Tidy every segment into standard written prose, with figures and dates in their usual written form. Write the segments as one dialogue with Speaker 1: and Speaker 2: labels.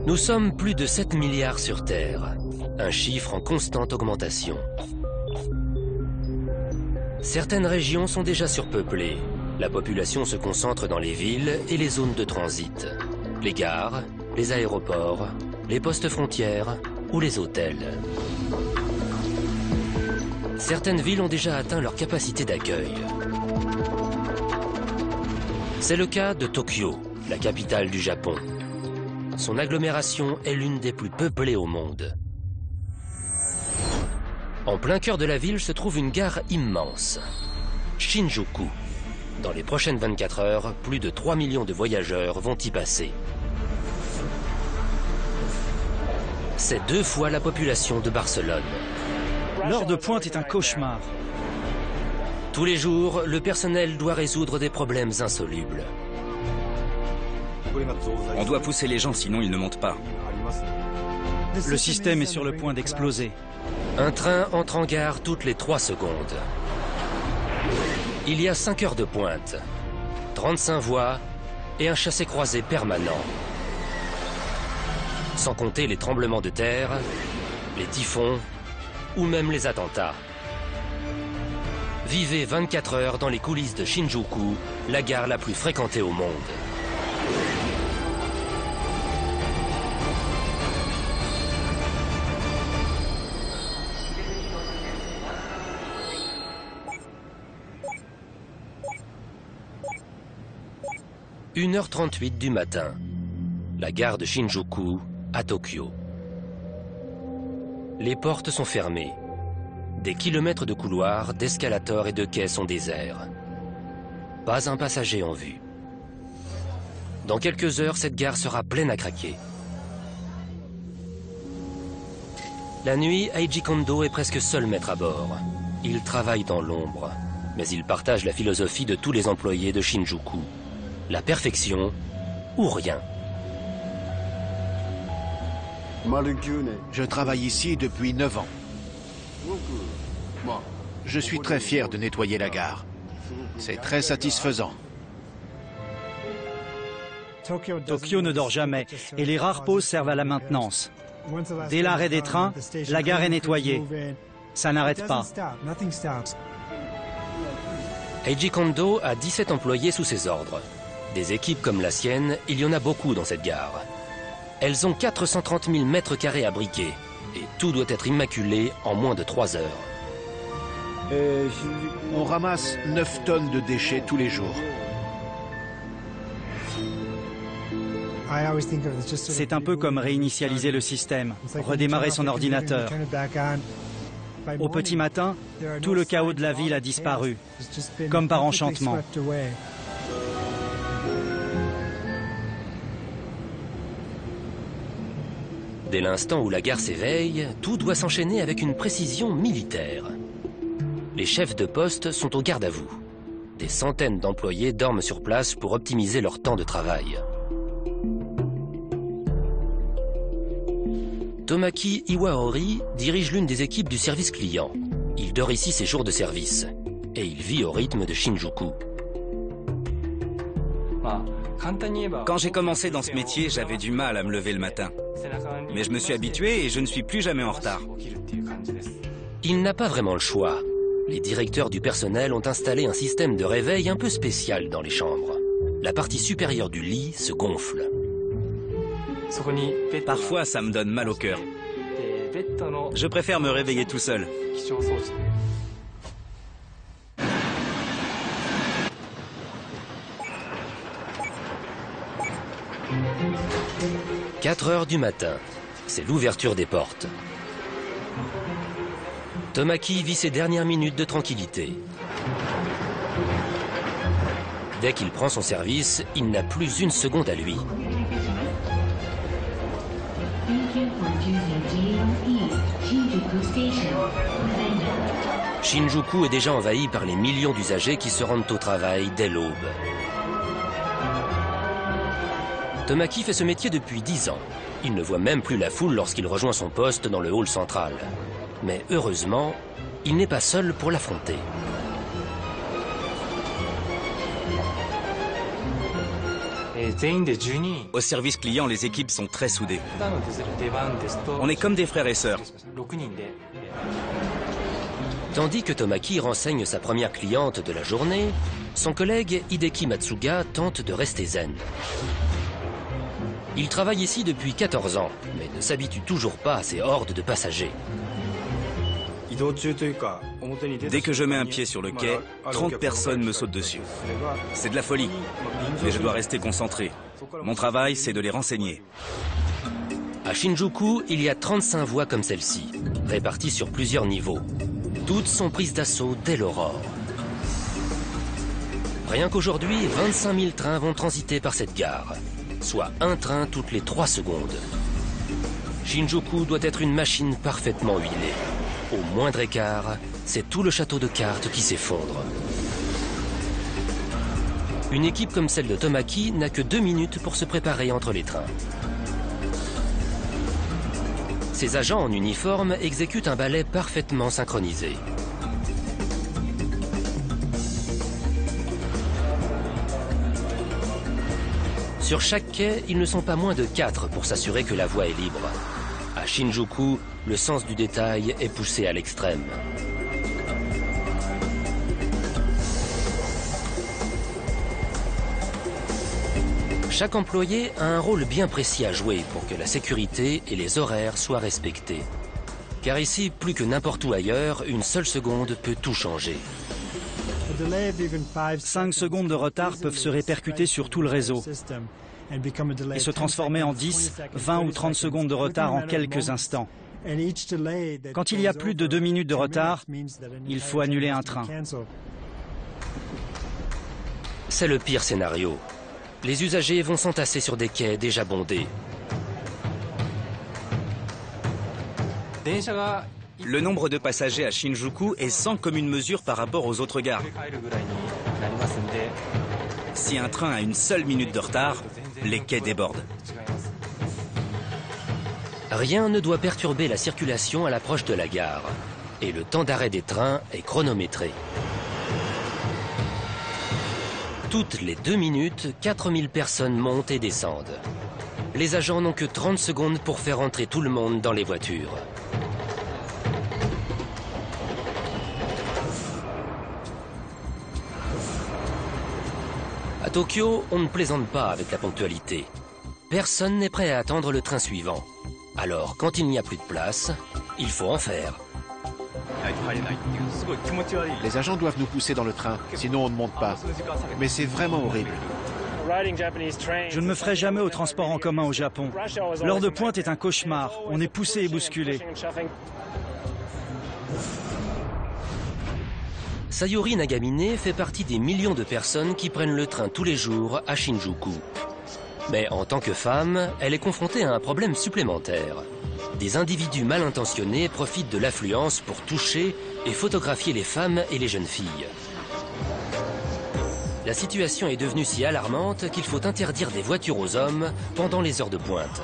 Speaker 1: Nous sommes plus de 7 milliards sur Terre, un chiffre en constante augmentation. Certaines régions sont déjà surpeuplées. La population se concentre dans les villes et les zones de transit. Les gares, les aéroports, les postes frontières ou les hôtels. Certaines villes ont déjà atteint leur capacité d'accueil. C'est le cas de Tokyo, la capitale du Japon. Son agglomération est l'une des plus peuplées au monde. En plein cœur de la ville se trouve une gare immense, Shinjuku. Dans les prochaines 24 heures, plus de 3 millions de voyageurs vont y passer. C'est 2 fois la population de Barcelone.
Speaker 2: L'heure de pointe est un cauchemar.
Speaker 1: Tous les jours, le personnel doit résoudre des problèmes insolubles.
Speaker 3: On doit pousser les gens, sinon ils ne montent pas.
Speaker 2: Le système est sur le point d'exploser.
Speaker 1: Un train entre en gare toutes les 3 secondes. Il y a 5 heures de pointe, 35 voies et un chassé-croisé permanent. Sans compter les tremblements de terre, les typhons ou même les attentats. Vivez 24 heures dans les coulisses de Shinjuku, la gare la plus fréquentée au monde. « 1h38 du matin, la gare de Shinjuku à Tokyo. Les portes sont fermées. Des kilomètres de couloirs, d'escalators et de quais sont déserts. Pas un passager en vue. Dans quelques heures, cette gare sera pleine à craquer. La nuit, Eiji Kondo est presque seul maître à bord. Il travaille dans l'ombre, mais il partage la philosophie de tous les employés de Shinjuku. La perfection ou rien.
Speaker 4: Je travaille ici depuis 9 ans. Je suis très fier de nettoyer la gare. C'est très satisfaisant.
Speaker 2: Tokyo ne dort jamais et les rares pauses servent à la maintenance. Dès l'arrêt des trains, la gare est nettoyée. Ça n'arrête pas.
Speaker 1: Eiji Kondo a 17 employés sous ses ordres. Des équipes comme la sienne, il y en a beaucoup dans cette gare. Elles ont 430 000 mètres carrés à briquer et tout doit être immaculé en moins de 3 heures.
Speaker 4: On ramasse 9 tonnes de déchets tous les jours.
Speaker 2: C'est un peu comme réinitialiser le système, redémarrer son ordinateur. Au petit matin, tout le chaos de la ville a disparu, comme par enchantement.
Speaker 1: Dès l'instant où la gare s'éveille, tout doit s'enchaîner avec une précision militaire. Les chefs de poste sont au garde à vous. Des centaines d'employés dorment sur place pour optimiser leur temps de travail. Tomaki Iwaori dirige l'une des équipes du service client. Il dort ici ses jours de service. Et il vit au rythme de Shinjuku.
Speaker 3: Quand j'ai commencé dans ce métier, j'avais du mal à me lever le matin. Mais je me suis habitué et je ne suis plus jamais en retard.
Speaker 1: Il n'a pas vraiment le choix. Les directeurs du personnel ont installé un système de réveil un peu spécial dans les chambres. La partie supérieure du lit se gonfle.
Speaker 3: Parfois, ça me donne mal au cœur. Je préfère me réveiller tout seul. «
Speaker 1: 4 heures du matin, c'est l'ouverture des portes. Tomaki vit ses dernières minutes de tranquillité. Dès qu'il prend son service, il n'a plus une seconde à lui. Shinjuku est déjà envahi par les millions d'usagers qui se rendent au travail dès l'aube. Tomaki fait ce métier depuis 10 ans. Il ne voit même plus la foule lorsqu'il rejoint son poste dans le hall central. Mais heureusement, il n'est pas seul pour l'affronter.
Speaker 3: Au service client, les équipes sont très soudées. On est comme des frères et sœurs.
Speaker 1: Tandis que Tomaki renseigne sa première cliente de la journée, son collègue Hideki Matsuga tente de rester zen. Il travaille ici depuis 14 ans, mais ne s'habitue toujours pas à ces hordes de passagers.
Speaker 3: Dès que je mets un pied sur le quai, 30 personnes me sautent dessus. C'est de la folie, mais je dois rester concentré. Mon travail, c'est de les renseigner.
Speaker 1: À Shinjuku, il y a 35 voies comme celle-ci, réparties sur plusieurs niveaux. Toutes sont prises d'assaut dès l'aurore. Rien qu'aujourd'hui, 25 000 trains vont transiter par cette gare, soit un train toutes les 3 secondes. Shinjuku doit être une machine parfaitement huilée. Au moindre écart, c'est tout le château de cartes qui s'effondre. Une équipe comme celle de Tomaki n'a que 2 minutes pour se préparer entre les trains. Ces agents en uniforme exécutent un ballet parfaitement synchronisé. Sur chaque quai, ils ne sont pas moins de 4 pour s'assurer que la voie est libre. À Shinjuku, le sens du détail est poussé à l'extrême. Chaque employé a un rôle bien précis à jouer pour que la sécurité et les horaires soient respectés. Car ici, plus que n'importe où ailleurs, une seule seconde peut tout changer.
Speaker 2: 5 secondes de retard peuvent se répercuter sur tout le réseau et se transformer en 10, 20 ou 30 secondes de retard en quelques instants. Quand il y a plus de 2 minutes de retard, il faut annuler un train.
Speaker 1: C'est le pire scénario. Les usagers vont s'entasser sur des quais déjà bondés.
Speaker 3: Le nombre de passagers à Shinjuku est sans commune mesure par rapport aux autres gares. Si un train a une seule minute de retard, les quais débordent.
Speaker 1: Rien ne doit perturber la circulation à l'approche de la gare. Et le temps d'arrêt des trains est chronométré. Toutes les 2 minutes, 4000 personnes montent et descendent. Les agents n'ont que 30 secondes pour faire entrer tout le monde dans les voitures. À Tokyo, on ne plaisante pas avec la ponctualité. Personne n'est prêt à attendre le train suivant. Alors, quand il n'y a plus de place, il faut en faire.
Speaker 4: Les agents doivent nous pousser dans le train, sinon on ne monte pas. Mais c'est vraiment horrible.
Speaker 2: Je ne me ferai jamais au transport en commun au Japon. L'heure de pointe est un cauchemar. On est poussé et bousculé.
Speaker 1: Sayuri Nagamine fait partie des millions de personnes qui prennent le train tous les jours à Shinjuku. Mais en tant que femme, elle est confrontée à un problème supplémentaire. Des individus mal intentionnés profitent de l'affluence pour toucher et photographier les femmes et les jeunes filles. La situation est devenue si alarmante qu'il faut interdire des voitures aux hommes pendant les heures de pointe.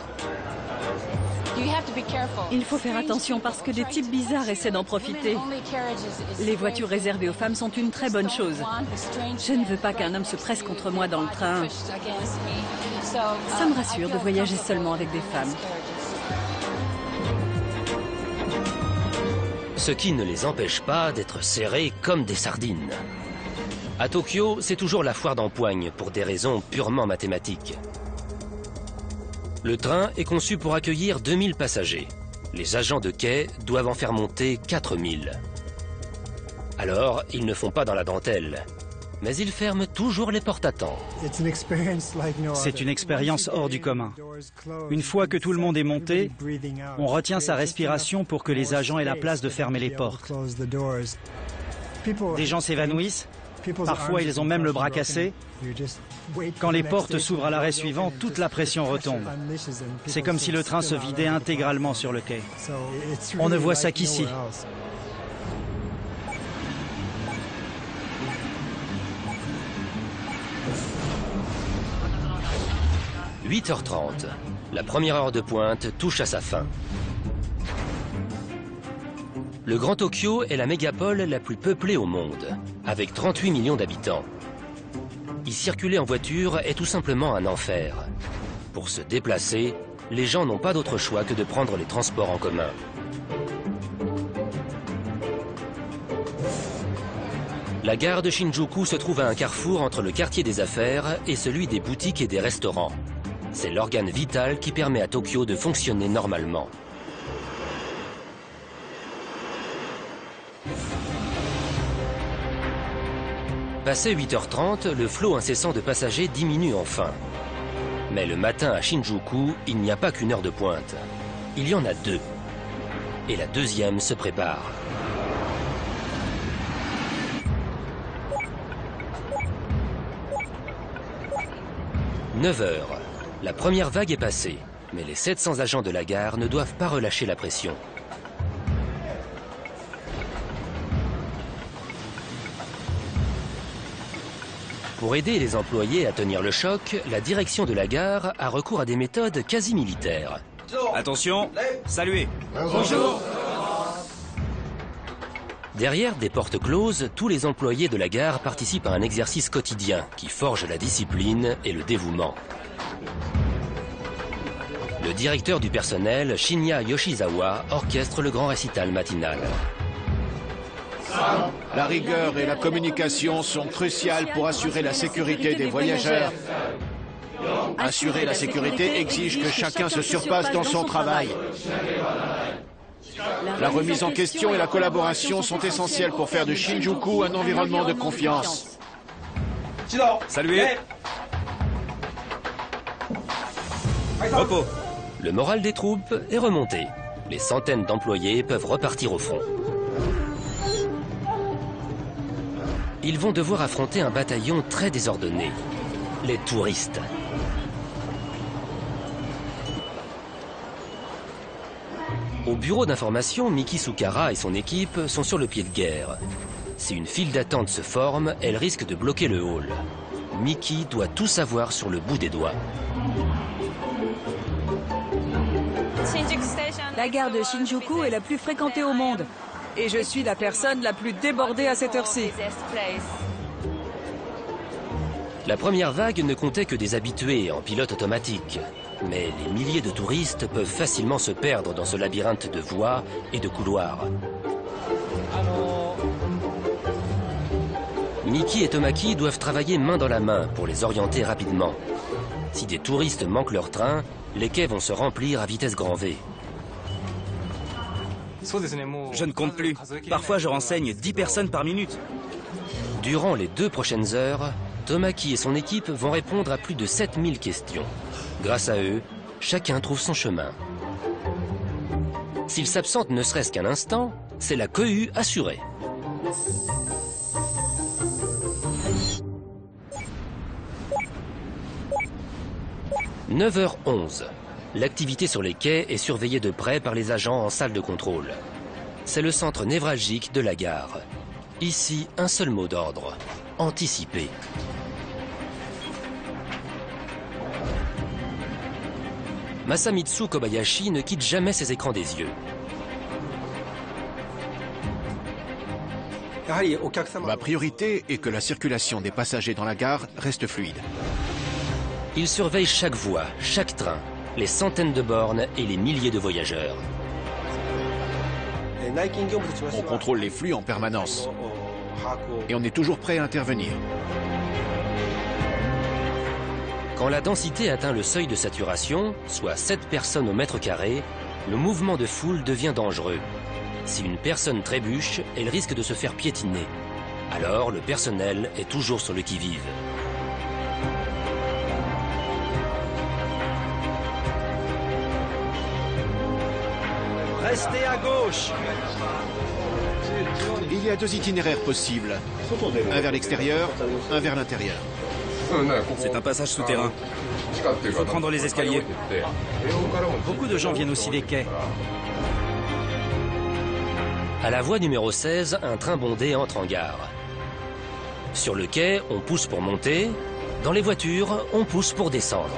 Speaker 5: Il faut faire attention parce que des types bizarres essaient d'en profiter. Les voitures réservées aux femmes sont une très bonne chose. Je ne veux pas qu'un homme se presse contre moi dans le train. Ça me rassure de voyager seulement avec des femmes.
Speaker 1: Ce qui ne les empêche pas d'être serrés comme des sardines. À Tokyo, c'est toujours la foire d'empoigne pour des raisons purement mathématiques. Le train est conçu pour accueillir 2000 passagers. Les agents de quai doivent en faire monter 4000. Alors, ils ne font pas dans la dentelle. Mais ils ferment toujours les portes à temps.
Speaker 2: C'est une expérience hors du commun. Une fois que tout le monde est monté, on retient sa respiration pour que les agents aient la place de fermer les portes. Des gens s'évanouissent. Parfois, ils ont même le bras cassé. Quand les portes s'ouvrent à l'arrêt suivant, toute la pression retombe. C'est comme si le train se vidait intégralement sur le quai. On ne voit ça qu'ici.
Speaker 1: « 8h30. La première heure de pointe touche à sa fin. Le Grand Tokyo est la mégapole la plus peuplée au monde, avec 38 millions d'habitants. Y circuler en voiture est tout simplement un enfer. Pour se déplacer, les gens n'ont pas d'autre choix que de prendre les transports en commun. La gare de Shinjuku se trouve à un carrefour entre le quartier des affaires et celui des boutiques et des restaurants. C'est l'organe vital qui permet à Tokyo de fonctionner normalement. Passé 8h30, le flot incessant de passagers diminue enfin. Mais le matin à Shinjuku, il n'y a pas qu'une heure de pointe. Il y en a deux. Et la deuxième se prépare. « 9h. La première vague est passée, mais les 700 agents de la gare ne doivent pas relâcher la pression. Pour aider les employés à tenir le choc, la direction de la gare a recours à des méthodes quasi militaires.
Speaker 3: Attention, saluez.
Speaker 1: Bonjour. Derrière des portes closes, tous les employés de la gare participent à un exercice quotidien qui forge la discipline et le dévouement. Le directeur du personnel, Shinya Yoshizawa, orchestre le grand récital matinal.
Speaker 4: La rigueur et la communication sont cruciales pour assurer la sécurité des voyageurs. Assurer la sécurité exige que chacun se surpasse dans son travail. La remise en question et la collaboration sont essentielles pour faire de Shinjuku un environnement de confiance.
Speaker 3: Saluez. Repos.
Speaker 1: Le moral des troupes est remonté. Les centaines d'employés peuvent repartir au front. Ils vont devoir affronter un bataillon très désordonné, les touristes. Au bureau d'information, Miki Sukara et son équipe sont sur le pied de guerre. Si une file d'attente se forme, elle risque de bloquer le hall. Miki doit tout savoir sur le bout des doigts.
Speaker 6: La gare de Shinjuku est la plus fréquentée au monde. Et je suis la personne la plus débordée à cette heure-ci.
Speaker 1: La première vague ne comptait que des habitués en pilote automatique. Mais les milliers de touristes peuvent facilement se perdre dans ce labyrinthe de voies et de couloirs. Miki et Tomaki doivent travailler main dans la main pour les orienter rapidement. Si des touristes manquent leur train, les quais vont se remplir à vitesse grand V.
Speaker 3: Je ne compte plus. Parfois, je renseigne 10 personnes par minute.
Speaker 1: Durant les 2 prochaines heures, Tomaki et son équipe vont répondre à plus de 7000 questions. Grâce à eux, chacun trouve son chemin. S'il s'absente ne serait-ce qu'un instant, c'est la cohue assurée. « 9h11. L'activité sur les quais est surveillée de près par les agents en salle de contrôle. C'est le centre névralgique de la gare. Ici, un seul mot d'ordre. Anticiper. Masamitsu Kobayashi ne quitte jamais ses écrans des yeux.
Speaker 4: Ma priorité est que la circulation des passagers dans la gare reste fluide.
Speaker 1: Il surveille chaque voie, chaque train, les centaines de bornes et les milliers de voyageurs.
Speaker 4: On contrôle les flux en permanence. Et on est toujours prêt à intervenir.
Speaker 1: Quand la densité atteint le seuil de saturation, soit 7 personnes au mètre carré, le mouvement de foule devient dangereux. Si une personne trébuche, elle risque de se faire piétiner. Alors, le personnel est toujours sur le qui-vive.
Speaker 2: Restez à gauche.
Speaker 4: Il y a 2 itinéraires possibles. Un vers l'extérieur, un vers l'intérieur.
Speaker 3: C'est un passage souterrain. Il faut prendre les escaliers.
Speaker 2: Beaucoup de gens viennent aussi des quais.
Speaker 1: À la voie numéro 16, un train bondé entre en gare. Sur le quai, on pousse pour monter. Dans les voitures, on pousse pour descendre.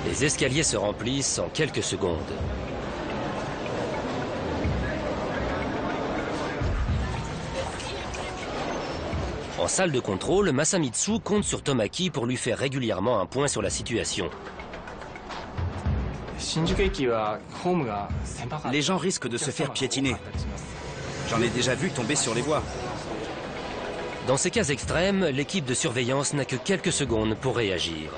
Speaker 1: Les escaliers se remplissent en quelques secondes. salle de contrôle, Masamitsu compte sur Tomaki pour lui faire régulièrement un point sur la situation.
Speaker 3: Les gens risquent de se faire piétiner. J'en ai déjà vu tomber sur les voies.
Speaker 1: Dans ces cas extrêmes, l'équipe de surveillance n'a que quelques secondes pour réagir.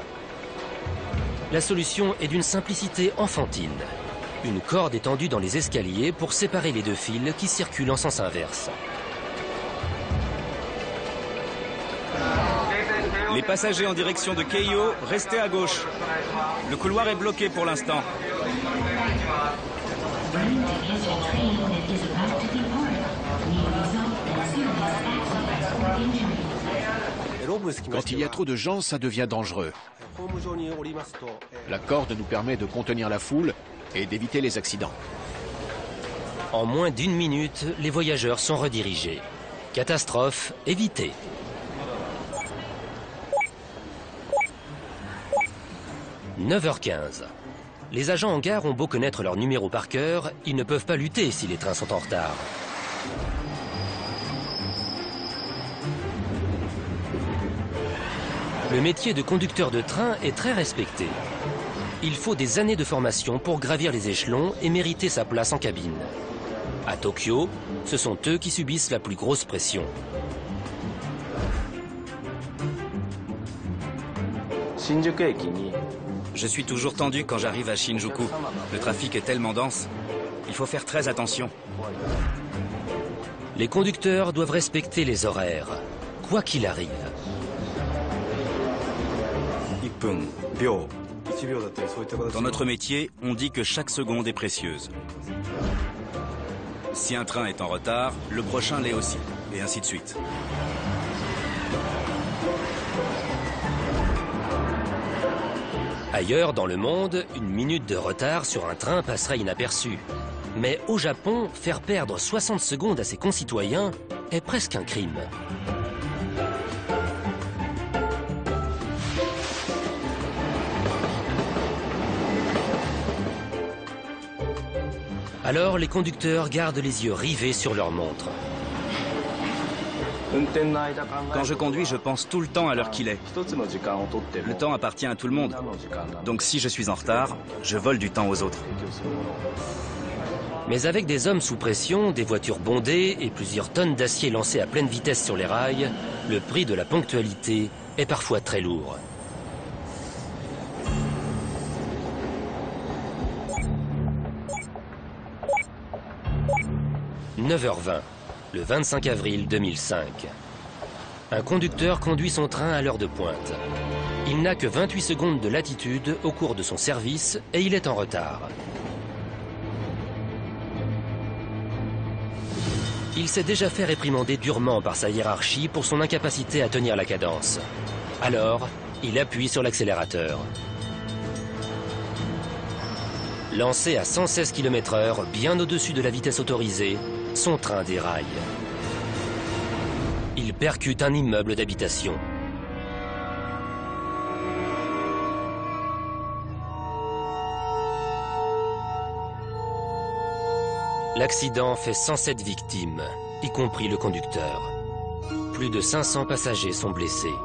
Speaker 1: La solution est d'une simplicité enfantine. Une corde est tendue dans les escaliers pour séparer les deux fils qui circulent en sens inverse.
Speaker 3: Les passagers en direction de Keio, restez à gauche. Le couloir est bloqué pour l'instant.
Speaker 4: Quand il y a trop de gens, ça devient dangereux. La corde nous permet de contenir la foule et d'éviter les accidents.
Speaker 1: En moins d'1 minute, les voyageurs sont redirigés. Catastrophe évitée. « 9h15. Les agents en gare ont beau connaître leur numéro par cœur, ils ne peuvent pas lutter si les trains sont en retard. Le métier de conducteur de train est très respecté. Il faut des années de formation pour gravir les échelons et mériter sa place en cabine. À Tokyo, ce sont eux qui subissent la plus grosse pression.
Speaker 3: Je suis toujours tendu quand j'arrive à Shinjuku. Le trafic est tellement dense. Il faut faire très attention.
Speaker 1: Les conducteurs doivent respecter les horaires, quoi qu'il arrive.
Speaker 3: Dans notre métier, on dit que chaque seconde est précieuse. Si un train est en retard, le prochain l'est aussi, et ainsi de suite.
Speaker 1: Ailleurs dans le monde, 1 minute de retard sur un train passerait inaperçue. Mais au Japon, faire perdre 60 secondes à ses concitoyens est presque un crime. Alors, les conducteurs gardent les yeux rivés sur leur montre.
Speaker 3: Quand je conduis, je pense tout le temps à l'heure qu'il est. Le temps appartient à tout le monde. Donc si je suis en retard, je vole du temps aux autres.
Speaker 1: Mais avec des hommes sous pression, des voitures bondées et plusieurs tonnes d'acier lancées à pleine vitesse sur les rails, le prix de la ponctualité est parfois très lourd. « 9h20, le 25 avril 2005. Un conducteur conduit son train à l'heure de pointe. Il n'a que 28 secondes de latitude au cours de son service et il est en retard. Il s'est déjà fait réprimander durement par sa hiérarchie pour son incapacité à tenir la cadence. Alors, il appuie sur l'accélérateur. Lancé à 116 km/h, bien au-dessus de la vitesse autorisée, son train déraille. Il percute un immeuble d'habitation. L'accident fait 107 victimes, y compris le conducteur. Plus de 500 passagers sont blessés.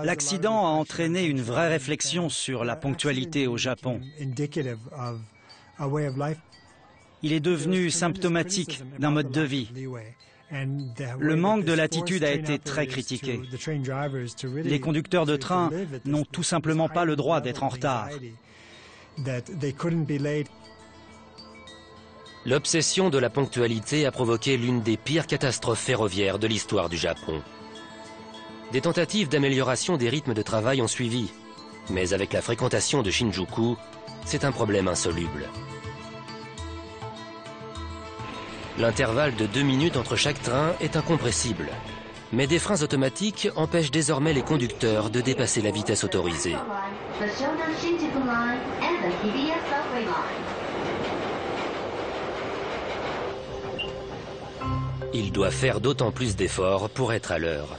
Speaker 2: L'accident a entraîné une vraie réflexion sur la ponctualité au Japon. Il est devenu symptomatique d'un mode de vie. Le manque de latitude a été très critiqué. Les conducteurs de train n'ont tout simplement pas le droit d'être en retard.
Speaker 1: L'obsession de la ponctualité a provoqué l'une des pires catastrophes ferroviaires de l'histoire du Japon. Des tentatives d'amélioration des rythmes de travail ont suivi, mais avec la fréquentation de Shinjuku, c'est un problème insoluble. L'intervalle de 2 minutes entre chaque train est incompressible, mais des freins automatiques empêchent désormais les conducteurs de dépasser la vitesse autorisée. Ils doivent faire d'autant plus d'efforts pour être à l'heure.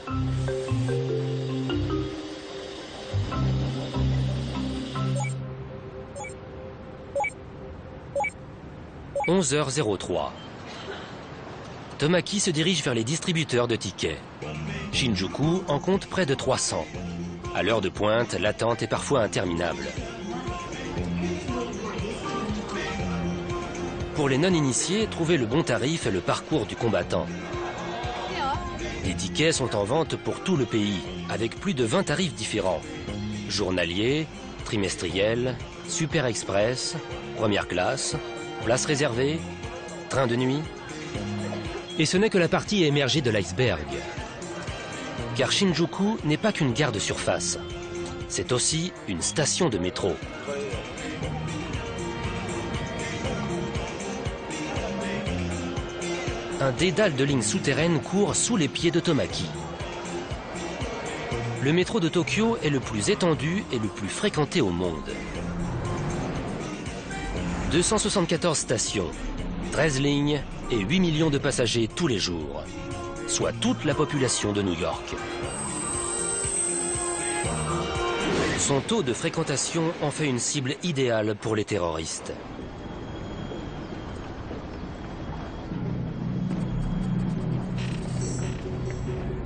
Speaker 1: 11h03. Tomaki se dirige vers les distributeurs de tickets. Shinjuku en compte près de 300. À l'heure de pointe, l'attente est parfois interminable. Pour les non-initiés, trouver le bon tarif est le parcours du combattant. Les tickets sont en vente pour tout le pays, avec plus de 20 tarifs différents. Journalier, trimestriel, super express, première classe, place réservée, train de nuit. Et ce n'est que la partie émergée de l'iceberg. Car Shinjuku n'est pas qu'une gare de surface. C'est aussi une station de métro. Un dédale de lignes souterraines court sous les pieds de Tomaki. Le métro de Tokyo est le plus étendu et le plus fréquenté au monde. 274 stations, 13 lignes et 8 millions de passagers tous les jours, soit toute la population de New York. Son taux de fréquentation en fait une cible idéale pour les terroristes.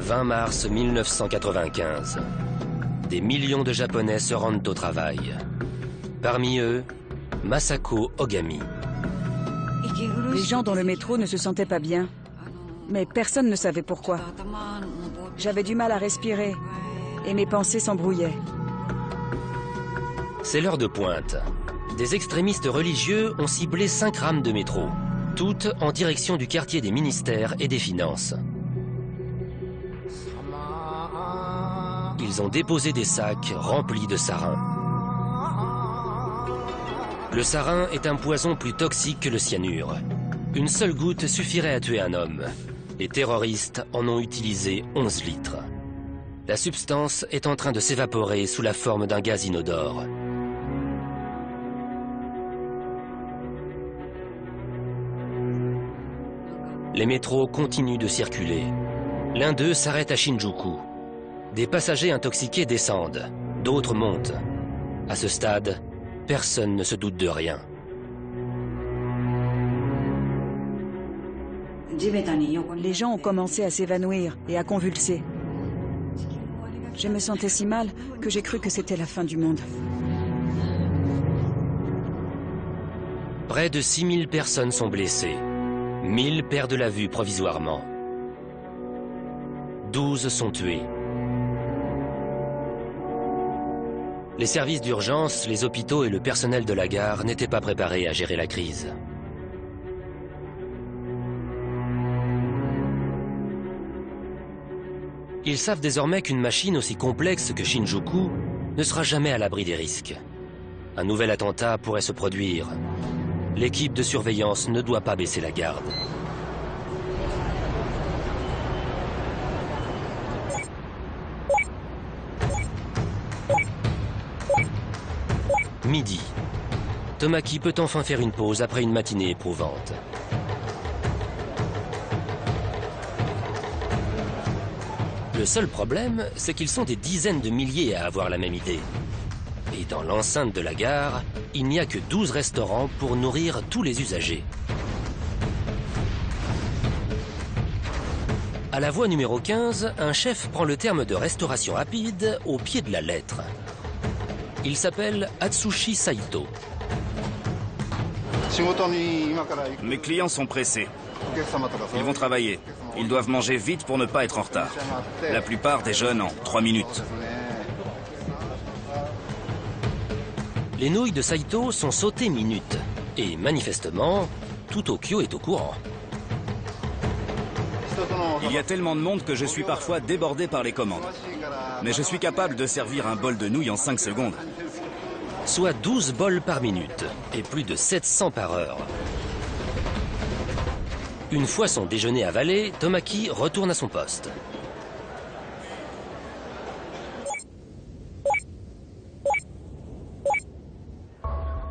Speaker 1: « 20 mars 1995. Des millions de Japonais se rendent au travail. Parmi eux, Masako Ogami.
Speaker 6: Les gens dans le métro ne se sentaient pas bien. Mais personne ne savait pourquoi. J'avais du mal à respirer et mes pensées s'embrouillaient.
Speaker 1: C'est l'heure de pointe. Des extrémistes religieux ont ciblé 5 rames de métro, toutes en direction du quartier des ministères et des finances. Ils ont déposé des sacs remplis de sarin. Le sarin est un poison plus toxique que le cyanure. Une seule goutte suffirait à tuer un homme. Les terroristes en ont utilisé 11 litres. La substance est en train de s'évaporer sous la forme d'un gaz inodore. Les métros continuent de circuler. L'un d'eux s'arrête à Shinjuku. Des passagers intoxiqués descendent, d'autres montent. À ce stade, personne ne se doute de rien.
Speaker 6: Les gens ont commencé à s'évanouir et à convulser. Je me sentais si mal que j'ai cru que c'était la fin du monde.
Speaker 1: Près de 6000 personnes sont blessées. 1000 perdent la vue provisoirement. 12 sont tués. Les services d'urgence, les hôpitaux et le personnel de la gare n'étaient pas préparés à gérer la crise. Ils savent désormais qu'une machine aussi complexe que Shinjuku ne sera jamais à l'abri des risques. Un nouvel attentat pourrait se produire. L'équipe de surveillance ne doit pas baisser la garde. Midi. Tomaki peut enfin faire une pause après une matinée éprouvante. Le seul problème, c'est qu'ils sont des dizaines de milliers à avoir la même idée. Et dans l'enceinte de la gare, il n'y a que 12 restaurants pour nourrir tous les usagers. À la voie numéro 15, un chef prend le terme de restauration rapide au pied de la lettre. Il s'appelle Atsushi Saito.
Speaker 3: Mes clients sont pressés. Ils vont travailler. Ils doivent manger vite pour ne pas être en retard. La plupart déjeunent en 3 minutes.
Speaker 1: Les nouilles de Saito sont sautées minutes. Et manifestement, tout Tokyo est au courant.
Speaker 3: Il y a tellement de monde que je suis parfois débordé par les commandes. Mais je suis capable de servir un bol de nouilles en 5 secondes.
Speaker 1: Soit 12 bols par minute et plus de 700 par heure. Une fois son déjeuner avalé, Tomaki retourne à son poste.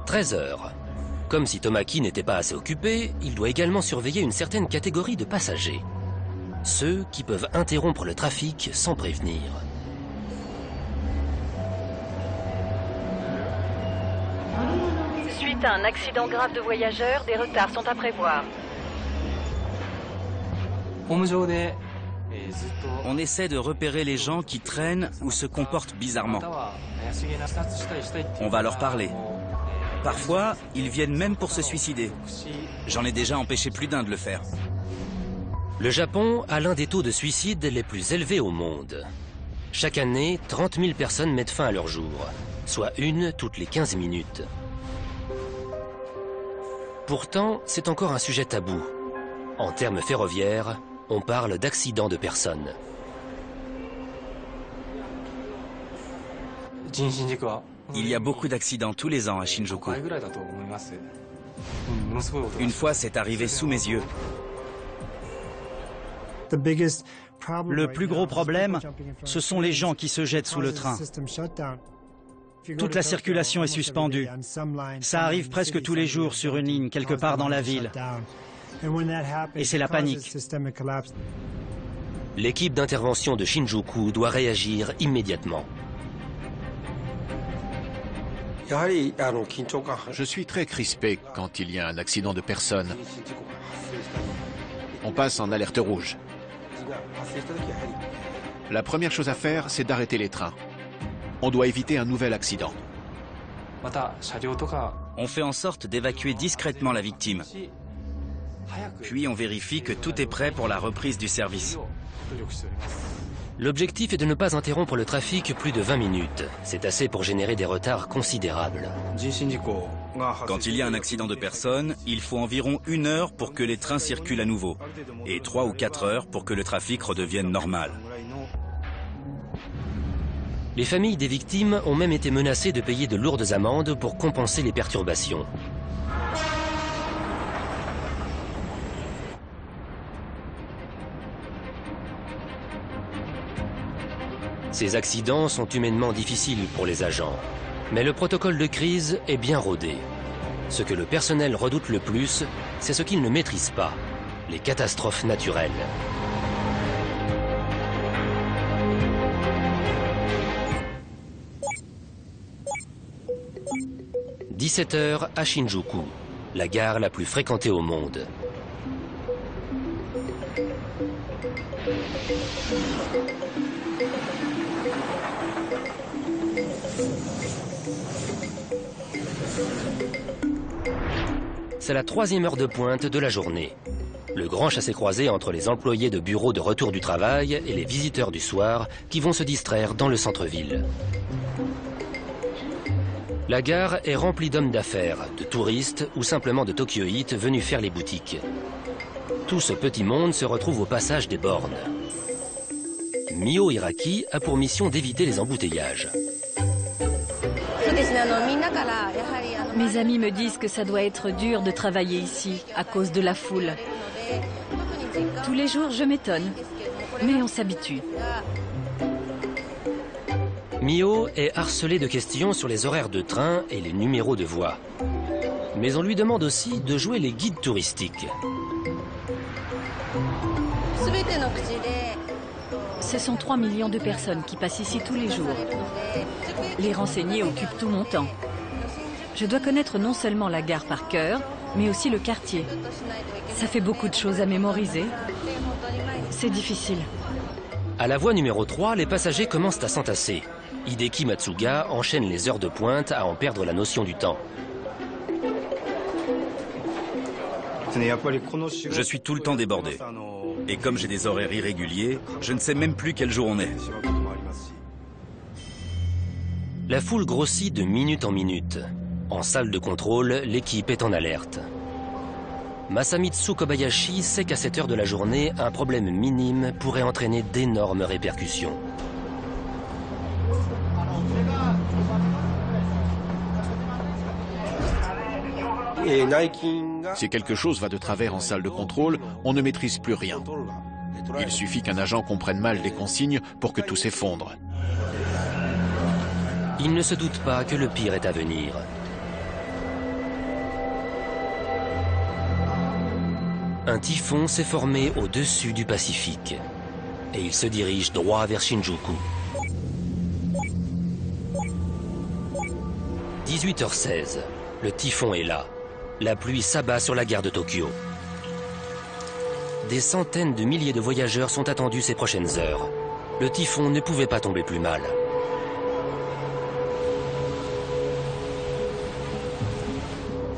Speaker 1: « 13 heures. Comme si Tomaki n'était pas assez occupé, il doit également surveiller une certaine catégorie de passagers. Ceux qui peuvent interrompre le trafic sans prévenir.
Speaker 7: Suite
Speaker 5: Suite à un accident grave de voyageurs, des retards sont à prévoir.
Speaker 3: On essaie de repérer les gens qui traînent ou se comportent bizarrement. On va leur parler. Parfois, ils viennent même pour se suicider. J'en ai déjà empêché plus d'un de le faire.
Speaker 1: Le Japon a l'un des taux de suicide les plus élevés au monde. Chaque année, 30 000 personnes mettent fin à leur jour, soit une toutes les 15 minutes. Pourtant, c'est encore un sujet tabou. En termes ferroviaires, on parle d'accidents de personnes.
Speaker 3: Il y a beaucoup d'accidents tous les ans à Shinjuku. Une fois, c'est arrivé sous mes yeux.
Speaker 2: Le plus gros problème, ce sont les gens qui se jettent sous le train. Toute la circulation est suspendue. Ça arrive presque tous les jours sur une ligne, quelque part dans la ville. Et c'est la panique.
Speaker 1: L'équipe d'intervention de Shinjuku doit réagir immédiatement.
Speaker 4: Je suis très crispé quand il y a un accident de personne. On passe en alerte rouge. La première chose à faire, c'est d'arrêter les trains. On doit éviter un nouvel accident.
Speaker 3: On fait en sorte d'évacuer discrètement la victime. Puis on vérifie que tout est prêt pour la reprise du service.
Speaker 1: L'objectif est de ne pas interrompre le trafic plus de 20 minutes. C'est assez pour générer des retards considérables.
Speaker 3: Quand il y a un accident de personne, il faut environ 1 heure pour que les trains circulent à nouveau. Et 3 ou 4 heures pour que le trafic redevienne normal.
Speaker 1: Les familles des victimes ont même été menacées de payer de lourdes amendes pour compenser les perturbations. Ces accidents sont humainement difficiles pour les agents, mais le protocole de crise est bien rodé. Ce que le personnel redoute le plus, c'est ce qu'il ne maîtrise pas, les catastrophes naturelles. « 17 h à Shinjuku, la gare la plus fréquentée au monde. C'est la 3e heure de pointe de la journée. Le grand chassé-croisé entre les employés de bureaux de retour du travail et les visiteurs du soir qui vont se distraire dans le centre-ville. La gare est remplie d'hommes d'affaires, de touristes ou simplement de Tokyoïtes venus faire les boutiques. Tout ce petit monde se retrouve au passage des bornes. Mio Hiraki a pour mission d'éviter les embouteillages.
Speaker 5: Mes amis me disent que ça doit être dur de travailler ici, à cause de la foule. Tous les jours, je m'étonne, mais on s'habitue.
Speaker 1: Mio est harcelé de questions sur les horaires de train et les numéros de voie. Mais on lui demande aussi de jouer les guides touristiques.
Speaker 5: Ce sont 3 millions de personnes qui passent ici tous les jours. Les renseigner occupe tout mon temps. Je dois connaître non seulement la gare par cœur, mais aussi le quartier. Ça fait beaucoup de choses à mémoriser. C'est difficile.
Speaker 1: À la voie numéro 3, les passagers commencent à s'entasser. Hideki Matsuga enchaîne les heures de pointe à en perdre la notion du temps.
Speaker 3: Je suis tout le temps débordé. Et comme j'ai des horaires irréguliers, je ne sais même plus quel jour on est.
Speaker 1: La foule grossit de minute en minute. En salle de contrôle, l'équipe est en alerte. Masamitsu Kobayashi sait qu'à cette heure de la journée, un problème minime pourrait entraîner d'énormes répercussions.
Speaker 4: Si quelque chose va de travers en salle de contrôle, on ne maîtrise plus rien. Il suffit qu'un agent comprenne mal les consignes pour que tout s'effondre.
Speaker 1: Il ne se doute pas que le pire est à venir. Un typhon s'est formé au-dessus du Pacifique et il se dirige droit vers Shinjuku. 18 h 16. Le typhon est là. La pluie s'abat sur la gare de Tokyo. Des centaines de milliers de voyageurs sont attendus ces prochaines heures. Le typhon ne pouvait pas tomber plus mal.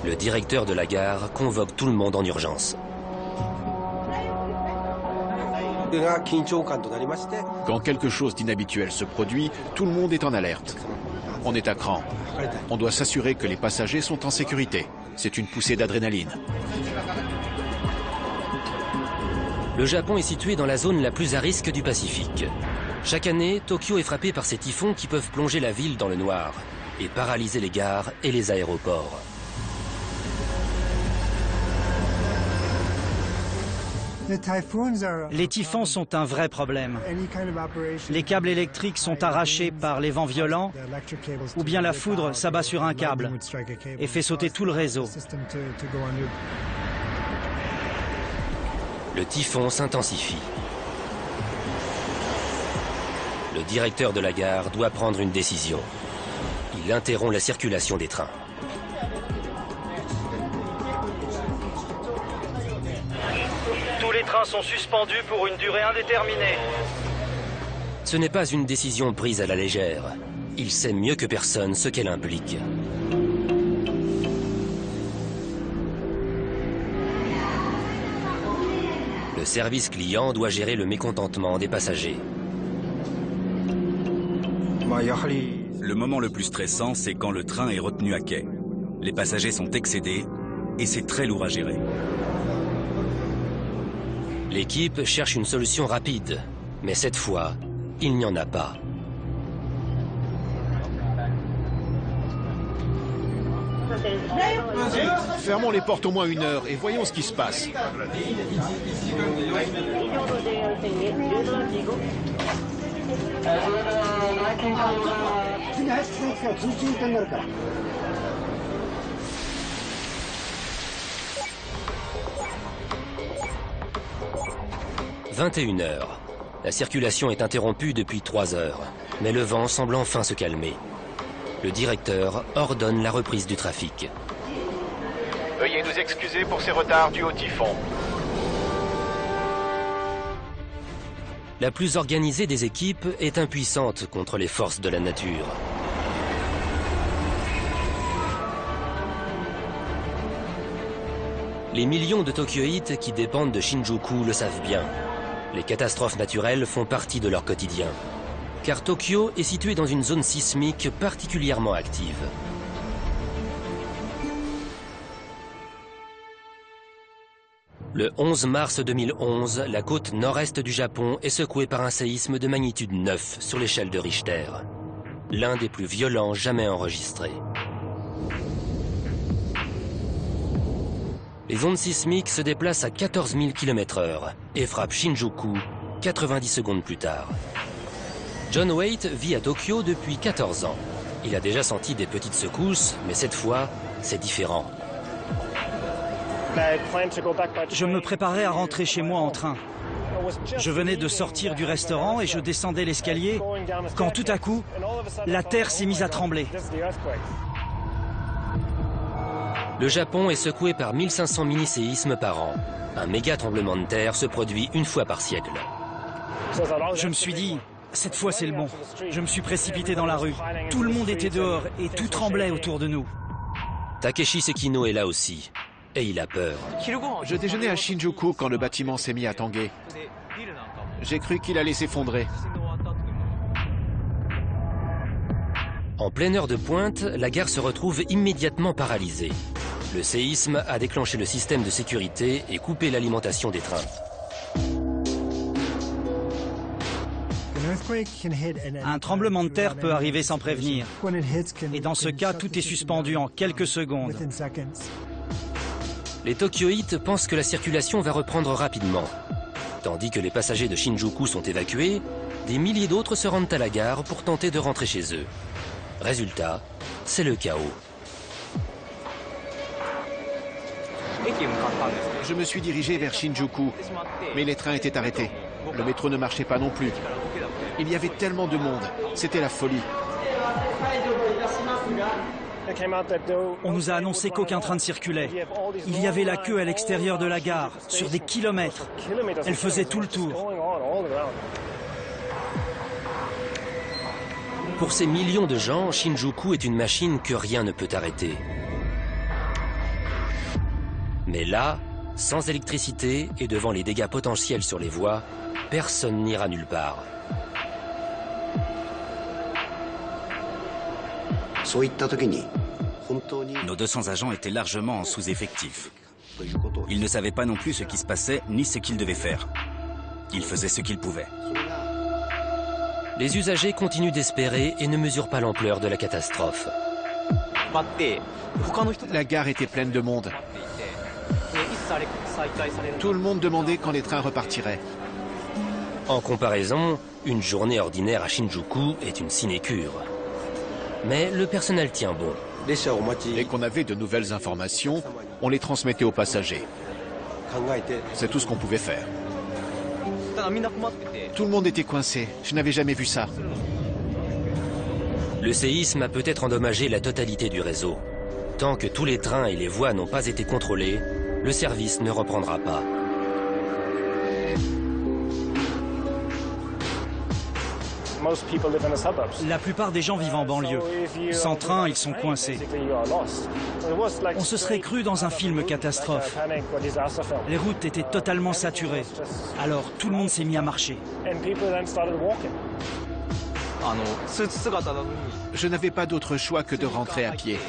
Speaker 1: Le directeur de la gare convoque tout le monde en urgence.
Speaker 4: Quand quelque chose d'inhabituel se produit, tout le monde est en alerte. On est à cran. On doit s'assurer que les passagers sont en sécurité. C'est une poussée d'adrénaline.
Speaker 1: Le Japon est situé dans la zone la plus à risque du Pacifique. Chaque année, Tokyo est frappé par ces typhons qui peuvent plonger la ville dans le noir et paralyser les gares et les aéroports.
Speaker 2: Les typhons sont un vrai problème. Les câbles électriques sont arrachés par les vents violents ou bien la foudre s'abat sur un câble et fait sauter tout le réseau.
Speaker 1: Le typhon s'intensifie. Le directeur de la gare doit prendre une décision. Il interrompt la circulation des trains.
Speaker 2: Tous les trains sont suspendus pour une durée indéterminée.
Speaker 1: Ce n'est pas une décision prise à la légère. Il sait mieux que personne ce qu'elle implique. Le service client doit gérer le mécontentement des passagers.
Speaker 3: Le moment le plus stressant, c'est quand le train est retenu à quai. Les passagers sont excédés et c'est très lourd à gérer.
Speaker 1: L'équipe cherche une solution rapide, mais cette fois, il n'y en a pas.
Speaker 4: Fermons les portes au moins 1 heure et voyons ce qui se passe. «
Speaker 1: 21h. La circulation est interrompue depuis 3 heures, mais le vent semble enfin se calmer. Le directeur ordonne la reprise du trafic.
Speaker 4: Veuillez nous excuser pour ces retards dus au typhon.
Speaker 1: La plus organisée des équipes est impuissante contre les forces de la nature. Les millions de Tokyoïtes qui dépendent de Shinjuku le savent bien. Les catastrophes naturelles font partie de leur quotidien. Car Tokyo est situé dans une zone sismique particulièrement active. Le 11 mars 2011, la côte nord-est du Japon est secouée par un séisme de magnitude 9 sur l'échelle de Richter. L'un des plus violents jamais enregistrés. Les ondes sismiques se déplacent à 14 000 km/h et frappent Shinjuku 90 secondes plus tard. John Waite vit à Tokyo depuis 14 ans. Il a déjà senti des petites secousses, mais cette fois, c'est différent.
Speaker 2: Je me préparais à rentrer chez moi en train. Je venais de sortir du restaurant et je descendais l'escalier quand tout à coup, la terre s'est mise à trembler.
Speaker 1: Le Japon est secoué par 1500 mini-séismes par an. Un méga tremblement de terre se produit 1 fois par siècle.
Speaker 2: Je me suis dit, cette fois c'est le bon. Je me suis précipité dans la rue. Tout le monde était dehors et tout tremblait autour de nous.
Speaker 1: Takeshi Sekino est là aussi. Et il a peur.
Speaker 4: Je déjeunais à Shinjuku quand le bâtiment s'est mis à tanguer. J'ai cru qu'il allait s'effondrer.
Speaker 1: En pleine heure de pointe, la gare se retrouve immédiatement paralysée. Le séisme a déclenché le système de sécurité et coupé l'alimentation des trains.
Speaker 2: Un tremblement de terre peut arriver sans prévenir. Et dans ce cas, tout est suspendu en quelques secondes.
Speaker 1: Les Tokyoïtes pensent que la circulation va reprendre rapidement. Tandis que les passagers de Shinjuku sont évacués, des milliers d'autres se rendent à la gare pour tenter de rentrer chez eux. Résultat, c'est le chaos.
Speaker 4: Je me suis dirigé vers Shinjuku, mais les trains étaient arrêtés. Le métro ne marchait pas non plus. Il y avait tellement de monde, c'était la folie.
Speaker 2: On nous a annoncé qu'aucun train ne circulait. Il y avait la queue à l'extérieur de la gare, sur des kilomètres. Elle faisait tout le tour.
Speaker 1: Pour ces millions de gens, Shinjuku est une machine que rien ne peut arrêter. Mais là, sans électricité et devant les dégâts potentiels sur les voies, personne n'ira nulle part.
Speaker 3: Nos 200 agents étaient largement en sous-effectif. Ils ne savaient pas non plus ce qui se passait ni ce qu'ils devaient faire. Ils faisaient ce qu'ils pouvaient.
Speaker 1: Les usagers continuent d'espérer et ne mesurent pas l'ampleur de la catastrophe.
Speaker 4: La gare était pleine de monde. Tout le monde demandait quand les trains repartiraient.
Speaker 1: En comparaison, une journée ordinaire à Shinjuku est une sinécure. Mais le personnel tient bon.
Speaker 4: Dès qu'on avait de nouvelles informations, on les transmettait aux passagers. C'est tout ce qu'on pouvait faire. Tout le monde était coincé. Je n'avais jamais vu ça.
Speaker 1: Le séisme a peut-être endommagé la totalité du réseau. Tant que tous les trains et les voies n'ont pas été contrôlés, le service ne reprendra pas.
Speaker 2: La plupart des gens vivent en banlieue. Sans train, ils sont coincés. On se serait cru dans un film catastrophe. Les routes étaient totalement saturées. Alors tout le monde s'est mis à marcher.
Speaker 4: Je n'avais pas d'autre choix que de rentrer à pied.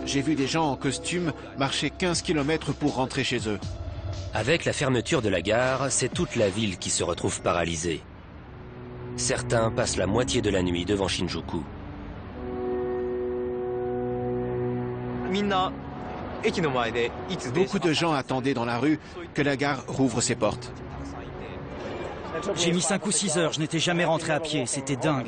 Speaker 4: J'ai vu des gens en costume marcher 15 km pour rentrer chez eux.
Speaker 1: Avec la fermeture de la gare, c'est toute la ville qui se retrouve paralysée. Certains passent la moitié de la nuit devant Shinjuku.
Speaker 4: Beaucoup de gens attendaient dans la rue que la gare rouvre ses portes.
Speaker 2: J'ai mis 5 ou 6 heures, je n'étais jamais rentré à pied, c'était dingue.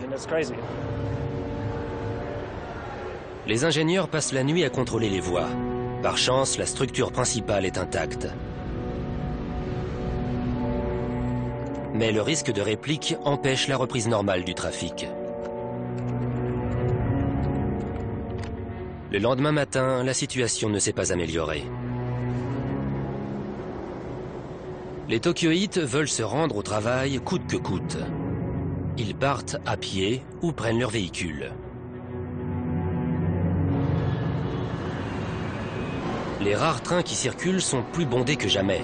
Speaker 1: Les ingénieurs passent la nuit à contrôler les voies. Par chance, la structure principale est intacte. Mais le risque de réplique empêche la reprise normale du trafic. Le lendemain matin, la situation ne s'est pas améliorée. Les Tokyoïtes veulent se rendre au travail coûte que coûte. Ils partent à pied ou prennent leur véhicule. Les rares trains qui circulent sont plus bondés que jamais.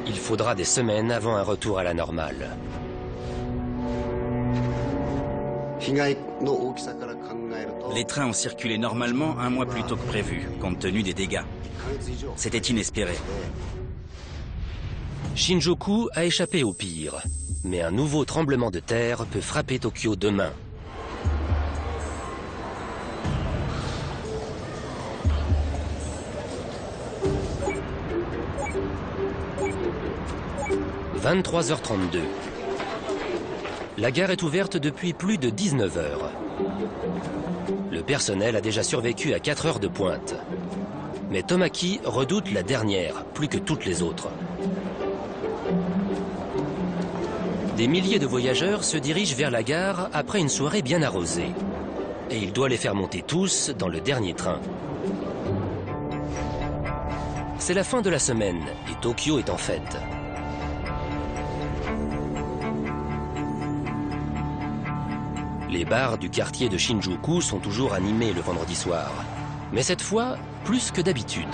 Speaker 1: Il faudra des semaines avant un retour à la normale.
Speaker 3: Les trains ont circulé normalement un mois plus tôt que prévu, compte tenu des dégâts. C'était inespéré.
Speaker 1: Shinjuku a échappé au pire, mais un nouveau tremblement de terre peut frapper Tokyo demain. « 23h32. La gare est ouverte depuis plus de 19 heures. Le personnel a déjà survécu à 4 heures de pointe. Mais Tomaki redoute la dernière, plus que toutes les autres. Des milliers de voyageurs se dirigent vers la gare après une soirée bien arrosée. Et il doit les faire monter tous dans le dernier train. C'est la fin de la semaine et Tokyo est en fête. Les bars du quartier de Shinjuku sont toujours animés le vendredi soir. Mais cette fois, plus que d'habitude.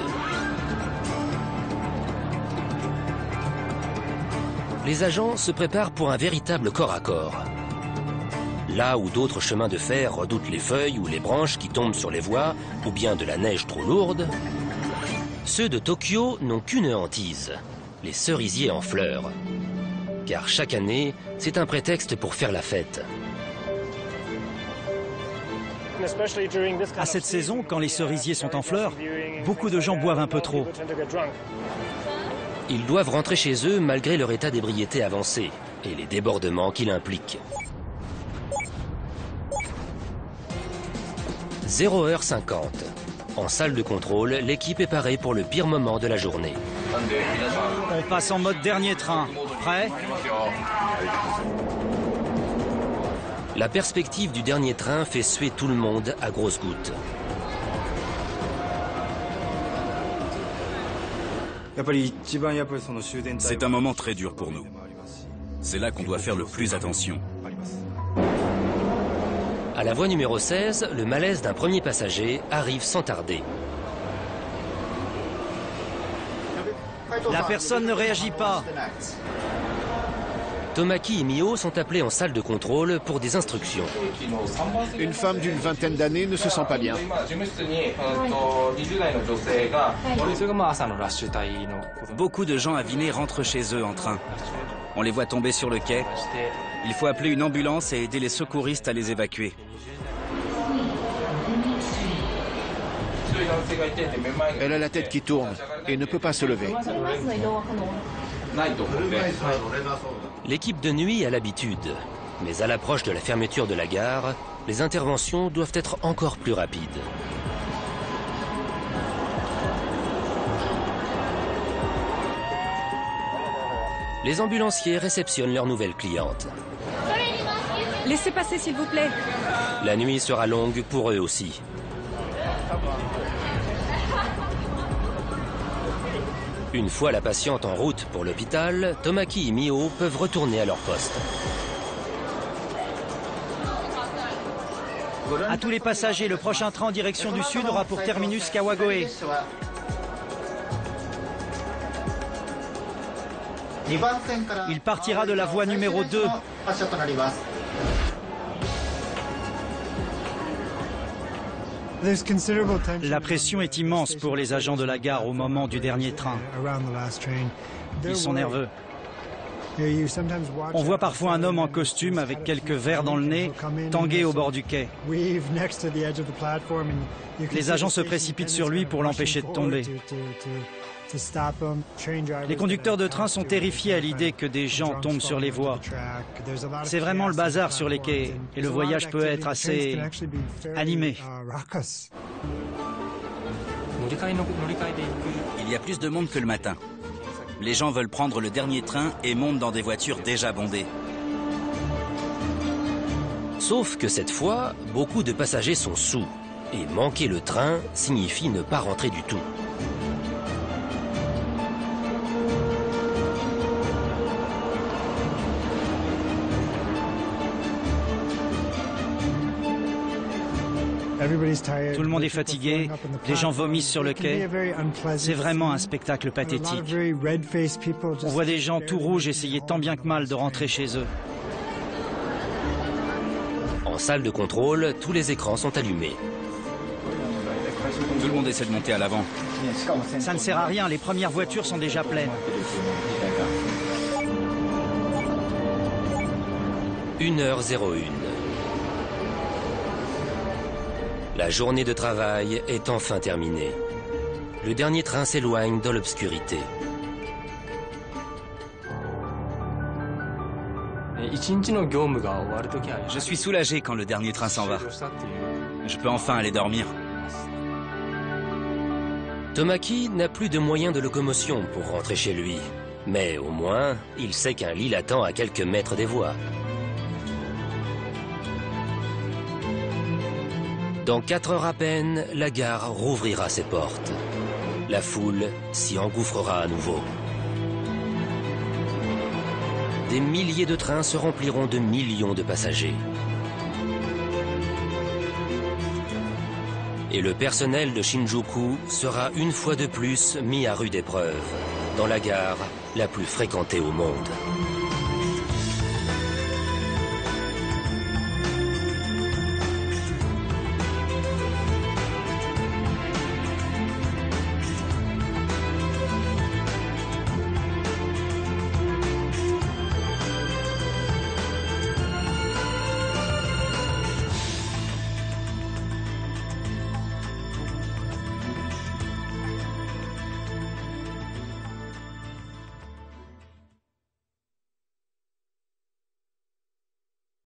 Speaker 1: Les agents se préparent pour un véritable corps à corps. Là où d'autres chemins de fer redoutent les feuilles ou les branches qui tombent sur les voies, ou bien de la neige trop lourde, ceux de Tokyo n'ont qu'une hantise, les cerisiers en fleurs. Car chaque année, c'est un prétexte pour faire la fête.
Speaker 2: À cette saison, quand les cerisiers sont en fleurs, beaucoup de gens boivent un peu trop.
Speaker 1: Ils doivent rentrer chez eux malgré leur état d'ébriété avancé et les débordements qu'il implique. 0h50. En salle de contrôle, l'équipe est parée pour le pire moment de la journée.
Speaker 2: On passe en mode dernier train. Prêt ?
Speaker 1: La perspective du dernier train fait suer tout le monde à grosses gouttes.
Speaker 3: C'est un moment très dur pour nous. C'est là qu'on doit faire le plus attention.
Speaker 1: À la voie numéro 16, le malaise d'un premier passager arrive sans tarder.
Speaker 2: La personne ne réagit pas.
Speaker 1: Tomaki et Mio sont appelés en salle de contrôle pour des instructions.
Speaker 4: Une femme d'une vingtaine d'années ne se sent pas bien.
Speaker 3: Beaucoup de gens avinés rentrent chez eux en train. On les voit tomber sur le quai. Il faut appeler une ambulance et aider les secouristes à les évacuer.
Speaker 4: Elle a la tête qui tourne et ne peut pas se lever.
Speaker 1: L'équipe de nuit a l'habitude, mais à l'approche de la fermeture de la gare, les interventions doivent être encore plus rapides. Les ambulanciers réceptionnent leurs nouvelles clientes.
Speaker 5: Laissez passer, s'il vous plaît.
Speaker 1: La nuit sera longue pour eux aussi. Une fois la patiente en route pour l'hôpital, Tomaki et Mio peuvent retourner à leur poste.
Speaker 2: À tous les passagers, le prochain train en direction du sud aura pour terminus Kawagoe. Il partira de la voie numéro 2. La pression est immense pour les agents de la gare au moment du dernier train. Ils sont nerveux. On voit parfois un homme en costume avec quelques verres dans le nez, tanguer au bord du quai. Les agents se précipitent sur lui pour l'empêcher de tomber. Les conducteurs de train sont terrifiés à l'idée que des gens tombent sur les voies. C'est vraiment le bazar sur les quais et le voyage peut être assez animé.
Speaker 3: Il y a plus de monde que le matin. Les gens veulent prendre le dernier train et montent dans des voitures déjà bondées.
Speaker 1: Sauf que cette fois, beaucoup de passagers sont saouls. Et manquer le train signifie ne pas rentrer du tout.
Speaker 2: Tout le monde est fatigué, les gens vomissent sur le quai. C'est vraiment un spectacle pathétique. On voit des gens tout rouges essayer tant bien que mal de rentrer chez eux.
Speaker 1: En salle de contrôle, tous les écrans sont allumés.
Speaker 3: Tout le monde essaie de monter à l'avant.
Speaker 2: Ça ne sert à rien, les premières voitures sont déjà pleines.
Speaker 1: 1h01. La journée de travail est enfin terminée. Le dernier train s'éloigne dans l'obscurité.
Speaker 3: Je suis soulagé quand le dernier train s'en va. Je peux enfin aller dormir.
Speaker 1: Tomaki n'a plus de moyens de locomotion pour rentrer chez lui. Mais au moins, il sait qu'un lit l'attend à quelques mètres des voies. Dans 4 heures à peine, la gare rouvrira ses portes. La foule s'y engouffrera à nouveau. Des milliers de trains se rempliront de millions de passagers. Et le personnel de Shinjuku sera une fois de plus mis à rude épreuve, dans la gare la plus fréquentée au monde.